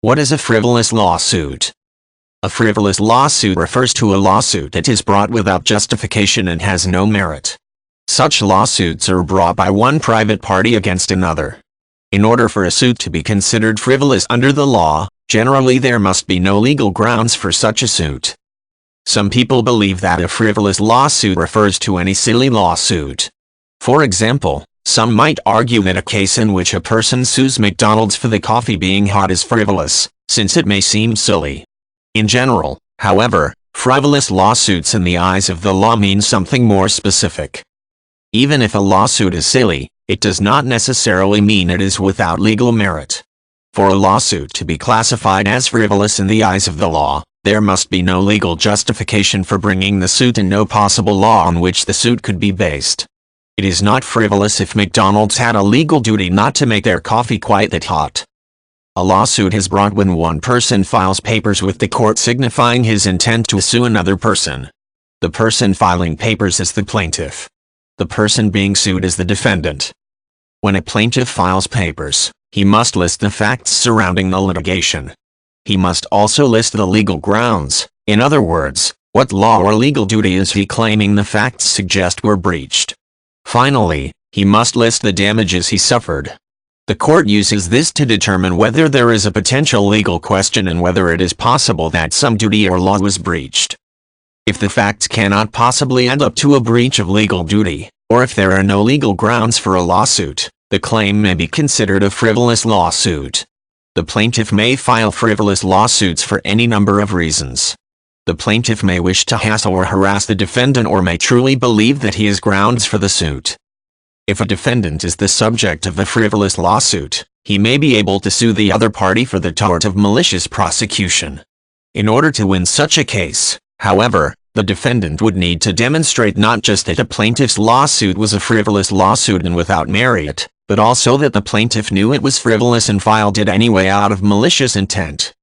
What is a frivolous lawsuit? A frivolous lawsuit refers to a lawsuit that is brought without justification and has no merit. Such lawsuits are brought by one private party against another. In order for a suit to be considered frivolous under the law, generally there must be no legal grounds for such a suit. Some people believe that a frivolous lawsuit refers to any silly lawsuit. For example, some might argue that a case in which a person sues McDonald's for the coffee being hot is frivolous, since it may seem silly. In general, however, frivolous lawsuits in the eyes of the law mean something more specific. Even if a lawsuit is silly, it does not necessarily mean it is without legal merit. For a lawsuit to be classified as frivolous in the eyes of the law, there must be no legal justification for bringing the suit and no possible law on which the suit could be based. It is not frivolous if McDonald's had a legal duty not to make their coffee quite that hot. A lawsuit is brought when one person files papers with the court signifying his intent to sue another person. The person filing papers is the plaintiff. The person being sued is the defendant. When a plaintiff files papers, he must list the facts surrounding the litigation. He must also list the legal grounds, in other words, what law or legal duty is he claiming the facts suggest were breached. Finally, he must list the damages he suffered. The court uses this to determine whether there is a potential legal question and whether it is possible that some duty or law was breached. If the facts cannot possibly add up to a breach of legal duty, or if there are no legal grounds for a lawsuit, the claim may be considered a frivolous lawsuit. The plaintiff may file frivolous lawsuits for any number of reasons. The plaintiff may wish to hassle or harass the defendant or may truly believe that he has grounds for the suit. If a defendant is the subject of a frivolous lawsuit, he may be able to sue the other party for the tort of malicious prosecution. In order to win such a case, however, the defendant would need to demonstrate not just that a plaintiff's lawsuit was a frivolous lawsuit and without merit, but also that the plaintiff knew it was frivolous and filed it anyway out of malicious intent.